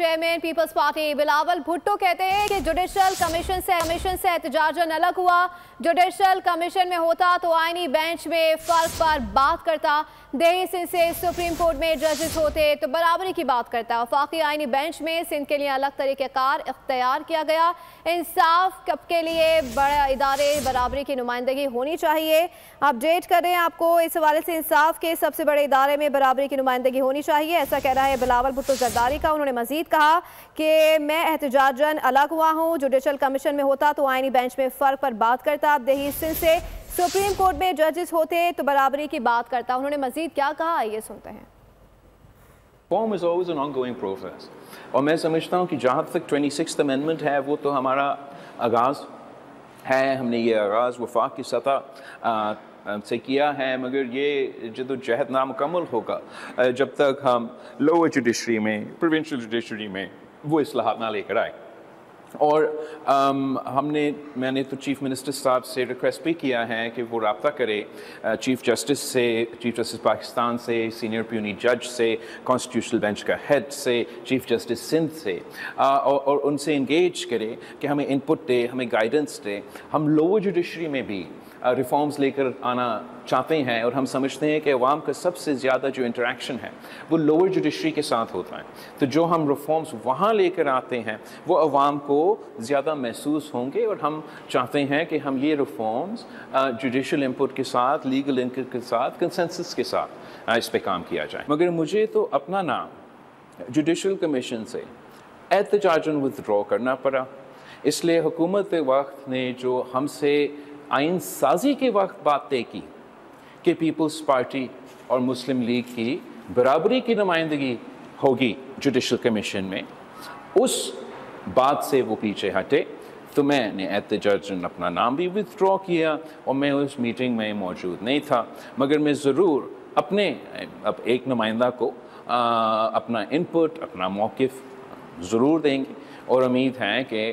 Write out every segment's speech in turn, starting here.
Chairman peoples party Bilawal Bhutto कहते हैं कि जुडिशल कमीशन से एहतजाजन अलग हुआ। जुडिशल कमीशन में होता तो आईनी बेंच में फर्क पर बात करता। दिल्ली सिंध से सुप्रीम कोर्ट में जजेस होते तो बराबरी की बात करता। वफाकी आईनी बेंच में सिंध के लिए अलग तरीक़ेकार इख्तियार किया गया। इंसाफ के लिए बड़े इदारे बराबरी की नुमाइंदगी होनी चाहिए। अपडेट कर रहे हैं आपको इस हवाले से। इंसाफ के सबसे बड़े इदारे में बराबरी की नुमाइंदगी होनी चाहिए, ऐसा कह रहा है बिलावल भुट्टो जरदारी का। उन्होंने मजीद कहा कि मैं एहतजाजन अलग हुआ हूं। जुडिशल कमीशन में होता तो आईनी बेंच में फर्क पर बात करता। दिल्ली सिंध से सुप्रीम कोर्ट में जजेस होते तो बराबरी की बात करता। उन्होंने मजीद क्या कहा, ये सुनते हैं। Reform is always an ongoing process और मैं समझता हूँ कि जहाँ तक 26th अमेंडमेंट है वो तो हमारा आगाज़ है। हमने ये आगाज़ वफाक की सतह से किया है, मगर ये जदोजहद नामुकम्मल होगा जब तक हम लोअर जुडिशरी में, प्रोविंशियल जुडिशरी में वो इस्लाहात ना लेकर आए। और मैंने तो चीफ मिनिस्टर साहब से रिक्वेस्ट भी किया है कि वो रब्ता करे चीफ जस्टिस पाकिस्तान से, सीनियर प्यूनी जज से, कॉन्स्टिट्यूशनल बेंच का हेड से, चीफ जस्टिस सिंध से, और उनसे इंगेज करे कि हमें इनपुट दे, हमें गाइडेंस दे। हम लोअर जुडिशरी में भी रिफॉर्म्स लेकर आना चाहते हैं और हम समझते हैं कि अवाम का सबसे ज़्यादा जो इंटरेक्शन है वो लोअर जुडिशरी के साथ होता है। तो जो हम रिफॉर्म्स वहाँ लेकर आते हैं वो अवाम को ज़्यादा महसूस होंगे और हम चाहते हैं कि हम ये रिफॉर्म्स जुडिशल इनपुट के साथ, लीगल इनपुट के साथ, कंसेंसस के साथ इस पर काम किया जाए। मगर मुझे तो अपना नाम जुडिशल कमीशन से एहतजाजन विथड्रॉ करना पड़ा। इसलिए हुकूमत वक्त ने जो हमसे आइन साजी के वक्त बात तय की कि पीपल्स पार्टी और मुस्लिम लीग की बराबरी की नुमाइंदगी होगी जुडिशल कमीशन में, उस बात से वो पीछे हटे। तो मैंने एहतजाजन अपना नाम भी विथड्रॉ किया और मैं उस मीटिंग में मौजूद नहीं था। मगर मैं ज़रूर अपने अब एक नुमाइंदा को अपना इनपुट, अपना मौक़िफ़ ज़रूर देंगे और उम्मीद है कि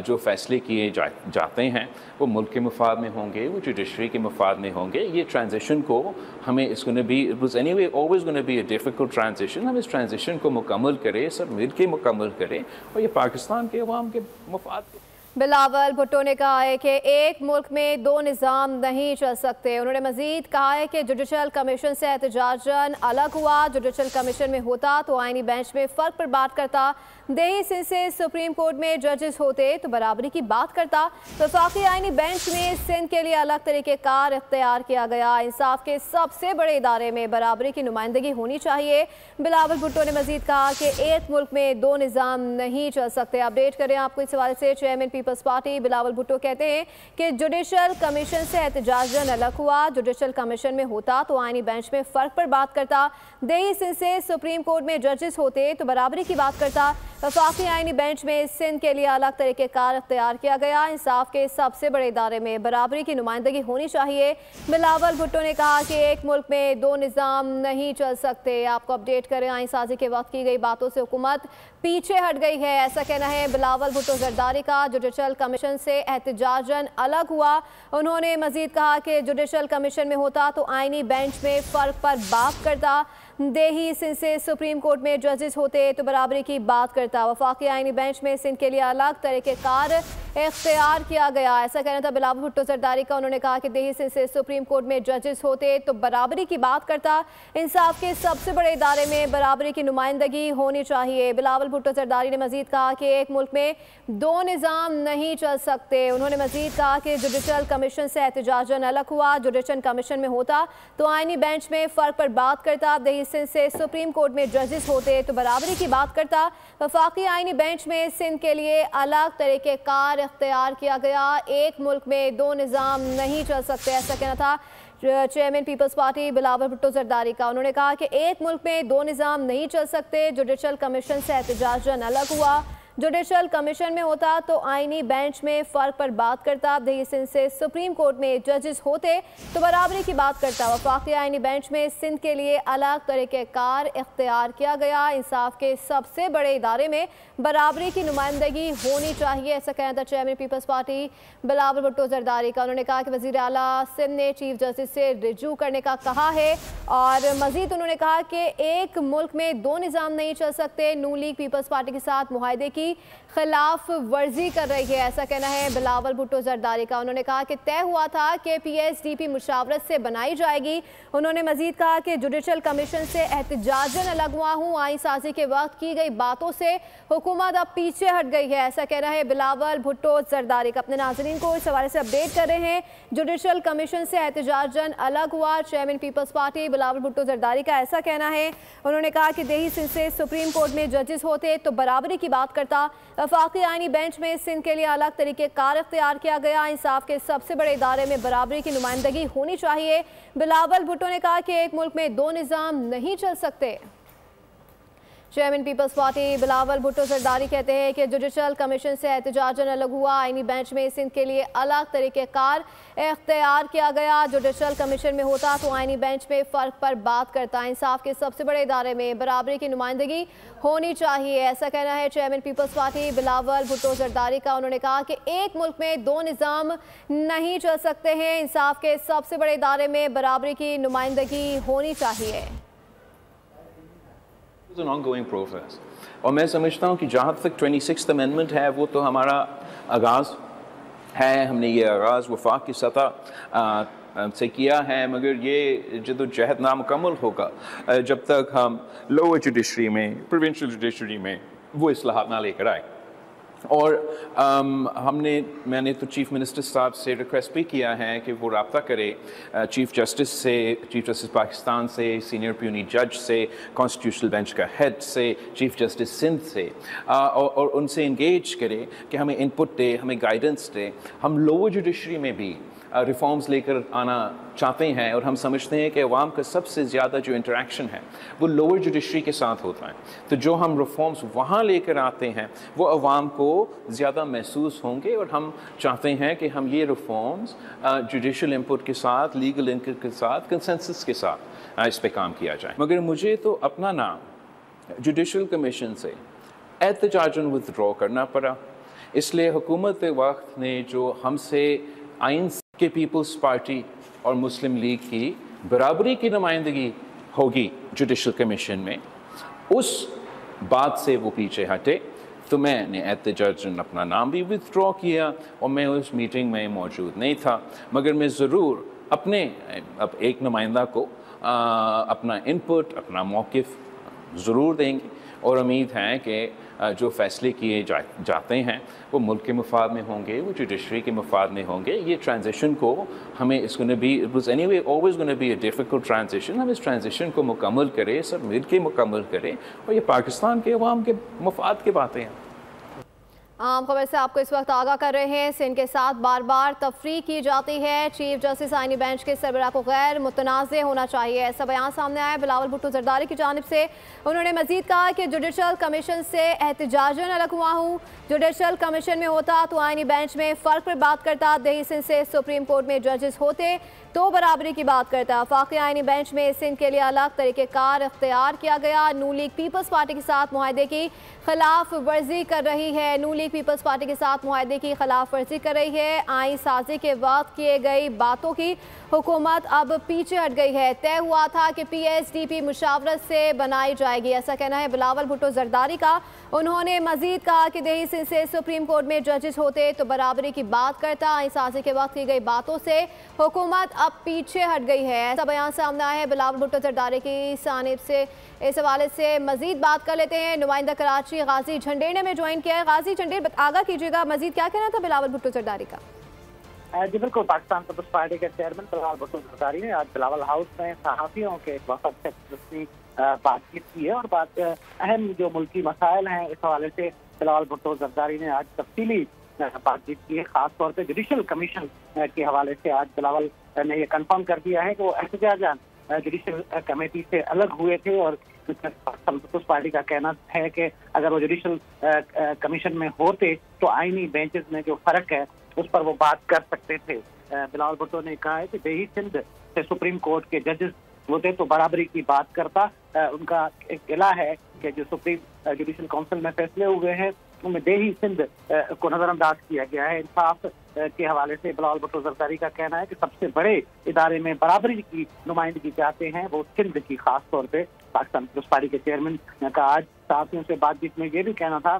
जो फ़ैसले किए जाते हैं वो मुल्क के मफाद में होंगे, वो जुडिशरी के मफाद में होंगे। ये ट्रांजिशन को हमें it's gonna be, it was anyway always gonna be a difficult transition. हम इस ट्रांजिशन को मुकम्मल करें, सब मिल के मुकम्मल करें और ये पाकिस्तान के अवाम के मफाद के। बिलावल भुट्टो ने कहा है कि एक मुल्क में दो निज़ाम नहीं चल सकते। उन्होंने मजीद कहा है कि जुडिशल कमीशन से एहतजाजन अलग हुआ। जुडिशल कमीशन में होता तो आईनी बेंच में फ़र्क पर बात करता। दिल्ली सिंध से सुप्रीम कोर्ट में जजेस होते तो बराबरी की बात करता। वफाकी आईनी बेंच में सिंध के लिए अलग तरीक़ेकार इख्तियार किया गया। इंसाफ के सबसे बड़े इदारे में बराबरी की नुमाइंदगी होनी चाहिए। बिलावल भुट्टो ने मजीद कहा कि एक मुल्क में दो निज़ाम नहीं चल सकते। अपडेट करें आपको इस हवाले से। Chairman peoples party Bilawal Bhutto कहते हैं कि जुडिशल कमीशन से एहतजाजन अलग हुआ। जुडिशल कमीशन में होता तो आईनी बेंच में फ़र्क पर बात करता। दिल्ली सिंध से सुप्रीम कोर्ट में जजेस होते तो बराबरी की बात करता। वफाकी आईनी बेंच में सिंध के लिए अलग तरीक़ेकार इख्तियार किया गया। इंसाफ के सबसे बड़े इदारे में बराबरी की नुमाइंदगी होनी चाहिए। बिलावल भुट्टो ने कहा कि एक मुल्क में दो निज़ाम नहीं चल सकते। आपको अपडेट करें, आइन साजी के वक्त की गई बातों से हुकूमत पीछे हट गई है, ऐसा कहना है बिलावल भुट्टो जरदारी का। जुडिशल कमीशन से एहतजाजन अलग हुआ। उन्होंने मजीद कहा कि जुडिशल कमीशन में होता तो आईनी बेंच में फ़र्क पर बात करता। दिल्ली सिंध से सुप्रीम कोर्ट में जजेस होते तो बराबरी की बात करता। वफाकी आईनी बेंच में सिंध के लिए अलग तरीक़ेकार इख्तियार किया गया, ऐसा कहना था बिलावल भुट्टो जरदारी का। उन्होंने कहा कि दिल्ली सिंध से सुप्रीम कोर्ट में जजेस होते तो बराबरी की बात करता। इंसाफ के सबसे बड़े इदारे में बराबरी की नुमाइंदगी होनी चाहिए। बिलावल भुट्टो जरदारी ने मजीद कहा कि एक मुल्क में दो निज़ाम नहीं चल सकते। उन्होंने मजीद कहा कि जुडिशल कमीशन से एहतजाजन अलग हुआ। जुडिशल कमीशन में होता तो आईनी बेंच में फ़र्क पर बात करता। दिल्ली सिंध से सुप्रीम कोर्ट में जजेस होते तो बराबरी की बात करता। वफाकी आईनी बेंच में सिंध के लिए अलग तरीक़ेकार इख्तियार किया गया। एक मुल्क में दो निज़ाम नहीं चल सकते, ऐसा कहना था chairman peoples party Bilawal Bhutto Zardari का। उन्होंने कहा कि एक मुल्क में दो निज़ाम नहीं चल सकते। जुडिशल कमीशन से एहतजाजन अलग हुआ। जुडिशल कमीशन में होता तो आईनी बेंच में फ़र्क पर बात करता। दही सिंध से सुप्रीम कोर्ट में जजेस होते तो बराबरी की बात करता। वफाकी आईनी बेंच में सिंध के लिए अलग तरीक़ेकार इख्तियार किया गया। इंसाफ के सबसे बड़े इदारे में बराबरी की नुमाइंदगी होनी चाहिए, ऐसा कहना था chairman peoples party Bilawal Bhutto Zardari का। उन्होंने कहा कि वज़ीर आला सिंध ने चीफ जस्टिस से रिजू करने का कहा है और मजीद उन्होंने कहा कि एक मुल्क में दो निज़ाम नहीं चल सकते। नून लीग पीपल्स पार्टी के साथ मुआहदे की खिलाफ वर्जी कर रही है, ऐसा कहना है बिलावल भुट्टो जरदारी का। उन्होंने कहा कि तय हुआ था कि PSDP मुशावरत से बनाई जाएगी। उन्होंने मजीद कहा कि जुडिशल कमीशन से एहतजाजन अलग हुआ हूँ। आईन साजी के वक्त की गई बातों से हुकूमत अब पीछे हट गई है, ऐसा कहना है बिलावल भुट्टो जरदारी का। अपने नाज़रीन को इस हवाले से अपडेट कर रहे हैं। जुडिशल कमीशन से एहतजाजन अलग हुआ, chairman peoples party Bilawal Bhutto Zardari का ऐसा कहना है। उन्होंने कहा कि दही सिंध से सुप्रीम कोर्ट में जजेस होते तो बराबरी की बात करता। वफाकी आईनी बेंच में सिंध के लिए अलग तरीक़ेकार इख्तियार किया गया। इंसाफ के सबसे बड़े इदारे में बराबरी की नुमाइंदगी होनी चाहिए। बिलावल भुट्टो ने कहा कि एक मुल्क में दो निज़ाम नहीं चल सकते। Chairman peoples party Bilawal Bhutto Zardari कहते हैं कि जुडिशल कमीशन से एहतजाजन अलग हुआ। आईनी बेंच में सिंध के लिए अलग तरीक़ेकार इख्तियार किया गया। जुडिशल कमीशन में होता तो आईनी बेंच में फ़र्क पर बात करता। इंसाफ के सबसे बड़े इदारे में बराबरी की नुमाइंदगी होनी चाहिए, ऐसा कहना है chairman peoples party Bilawal Bhutto Zardari का। उन्होंने कहा कि एक मुल्क में दो निज़ाम नहीं चल सकते हैं। इंसाफ के सबसे बड़े इदारे में बराबरी की नुमाइंदगी होनी चाहिए। an ongoing process और मैं समझता हूँ कि जहाँ तक 26th अमेंडमेंट है वो तो हमारा आगाज़ है। हमने ये आगाज़ वफाक की सतह से किया है, मगर ये जदोजहद नामुकम्मल होगा जब तक हम लोअर जुडिशरी में, प्रोविंशियल जुडिशरी में वो इस्लाहात ना लेकर आए। और मैंने तो चीफ मिनिस्टर साहब से रिक्वेस्ट भी किया है कि वो रब्ता करे चीफ जस्टिस पाकिस्तान से, सीनियर प्यूनी जज से, कॉन्स्टिट्यूशनल बेंच का हेड से, चीफ जस्टिस सिंध से, और उनसे इंगेज करे कि हमें इनपुट दे, हमें गाइडेंस दे। हम लोअर जुडिशरी में भी रिफॉर्म्स लेकर आना चाहते हैं और हम समझते हैं कि अवाम का सबसे ज़्यादा जो इंटरेक्शन है वो लोअर जुडिशरी के साथ होता है। तो जो हम रिफॉर्म्स वहाँ लेकर आते हैं वो अवाम को ज़्यादा महसूस होंगे और हम चाहते हैं कि हम ये रिफॉर्म्स जुडिशल इनपुट के साथ, लीगल इनपुट के साथ, कंसेंसस के साथ इस पर काम किया जाए। मगर मुझे तो अपना नाम जुडिशल कमीशन से एहतजाजन विथड्रॉ करना पड़ा, इसलिए हुकूमत वक्त ने जो हमसे आइन के पीपल्स पार्टी और मुस्लिम लीग की बराबरी की नुमाइंदगी होगी जुडिशल कमीशन में, उस बात से वो पीछे हटे। तो मैंने एहतजाजन अपना नाम भी विथड्रॉ किया और मैं उस मीटिंग में मौजूद नहीं था, मगर मैं ज़रूर अपने अब एक नुमाइंदा को अपना इनपुट, अपना मौक़िफ़ ज़रूर देंगे और उम्मीद है कि जो फ़ैसले किए जाते हैं वो मुल्क के मफाद में होंगे, वो जुडिशरी के मफाद में होंगे। ये ट्रांजिशन को हमें it's gonna be, it was anyway always gonna be a difficult transition. हम इस ट्रांजिशन को मुकम्मल करें, सब मिल के मुकम्मल करें और ये पाकिस्तान के अवाम के मफाद की बातें हैं। आम खबर से आपको इस वक्त आगाह कर रहे हैं। सिंध के साथ बार बार तफरीक की जाती है। चीफ जस्टिस आईनी बेंच के सरबराह को गैर मुतनाज़ होना चाहिए, ऐसा बयान सामने आया बिलावल भुट्टो जरदारी की जानिब से। उन्होंने मजीद कहा कि जुडिशल कमीशन से एहतजाजन अलग हुआ हूँ। जुडिशल कमीशन में होता तो आईनी बेंच में फ़र्क पर बात करता। दही सिंध से सुप्रीम कोर्ट में जजेस होते तो बराबरी की बात करता। वफाकी आईनी बेंच में सिंध के लिए अलग तरीक़ेकार इख्तियार किया गया। नून लीग पीपल्स पार्टी के साथ मुआहदे की खिलाफ वर्जी कर रही है। नून लीग पीपल्स पार्टी के साथ मुआहदे की खिलाफ वर्जी कर रही है। आईन साजी के वक्त किए गई बातों की हुकूमत अब पीछे हट गई है। तय हुआ था कि PSDP मुशावरत से बनाई जाएगी, ऐसा कहना है बिलावल भुट्टो जरदारी का। उन्होंने मजीद कहा कि दही सिंध से सुप्रीम कोर्ट में जजेस होते तो बराबरी की बात करता। आईन साजी के वक्त की गई बातों से हुकूमत अब पीछे हट गई है, ऐसा बयान सामने आया है बिलावल भुट्टो जरदारी की जानिब से। इस हवाले से मजीद बात कर लेते हैं। नुमाइंदा कराची गाजी झंडेर ने हमें ज्वाइन किया है। गाजी झंडेर, आगाह कीजिएगा, मजीद क्या कहना था बिलावल भुट्टो जरदारी का? जी बिल्कुल, पाकिस्तान पीपल्स पार्टी के चेयरमैन बिलावल भुट्टो जरदारी ने आज बिलावल हाउस में सहाफ़ियों के वफद से बातचीत की है और अहम जो मुल्की मसाइल हैं इस हवाले से बिलावल भुट्टो जरदारी ने आज तफसीली बातचीत की है। खासतौर पर जुडिशल कमीशन के हवाले से आज बिलावल ने यह कंफर्म कर दिया है कि वो एहतजाजन जुडिशल कमेटी से अलग हुए थे और पीपल्स पार्टी का कहना है कि अगर वो जुडिशल कमीशन में होते तो आईनी बेंचेस में जो फर्क है उस पर वो बात कर सकते थे। बिलावल भुट्टो ने कहा है कि देही सिंध से सुप्रीम कोर्ट के जजेस होते तो बराबरी की बात करता। उनका एक गिला है कि जो सुप्रीम जुडिशल काउंसिल में फैसले हुए हैं उनमें देही सिंध को नजरअंदाज किया गया है। इंसाफ के हवाले से बिलावल भुट्टो जरदारी का कहना है कि सबसे बड़े इदारे में बराबरी की नुमाइंदगी चाहते हैं वो सिंध की, खास तौर पे पाकिस्तान पीपल्स पार्टी के चेयरमैन का आज सहाफियों से बातचीत में ये भी कहना था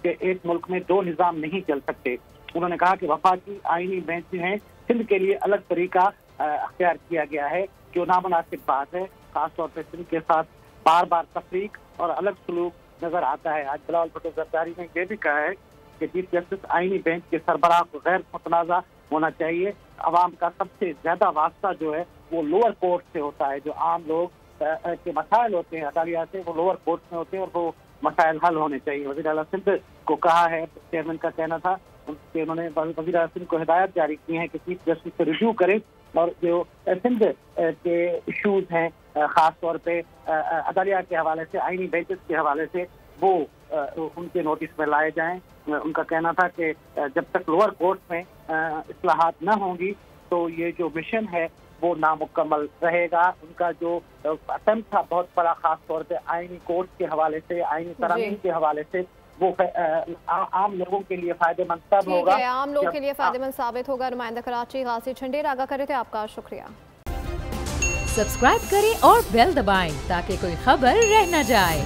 कि एक मुल्क में दो निज़ाम नहीं चल सकते। उन्होंने कहा कि वफाकी आईनी बेंच हैं, सिंध के लिए अलग तरीका अख्तियार किया गया है जो नामुनासिब बात है। खासतौर पर सिंध के साथ बार बार तफरीक और अलग सलूक नजर आता है। आज बिलावल भुट्टो जरदारी ने यह भी कहा है कि चीफ जस्टिस आईनी बेंच के सरबराह को गैर मुतनाज़ा होना चाहिए। अवाम का सबसे ज्यादा वास्ता जो है वो लोअर कोर्ट से होता है। जो आम लोग के मसाइल होते हैं अदालिया से वो लोअर कोर्ट में होते हैं और वो मसाइल हल होने चाहिए। वज़ीर आला सिंध को कहा है, चेयरमैन का कहना था कि उन्होंने वज़ीर आला सिंध को हिदायत जारी की है कि चीफ जस्टिस से रिव्यू करें और जो सिंध के इशूज हैं खास तौर पे अदालिया के हवाले से, आईनी बेंचेस के हवाले से वो उनके नोटिस में लाए जाएं। उनका कहना था कि जब तक लोअर कोर्ट में इस्लाहात न होंगी तो ये जो मिशन है वो नामुकम्मल रहेगा। उनका जो अटेम्प्ट था बहुत बड़ा, खास तौर पे आईनी कोर्ट के हवाले से, आईनी तरामीम के हवाले से, वो आम लोगों के लिए फायदेमंद तब होगा। आम लोगों के लिए फायदेमंद साबित होगा। नुमाइंदा कराची गाजी छंडेर आगाह करे थे, आपका शुक्रिया। सब्सक्राइब करें और बेल दबाएं ताकि कोई खबर रह न जाए।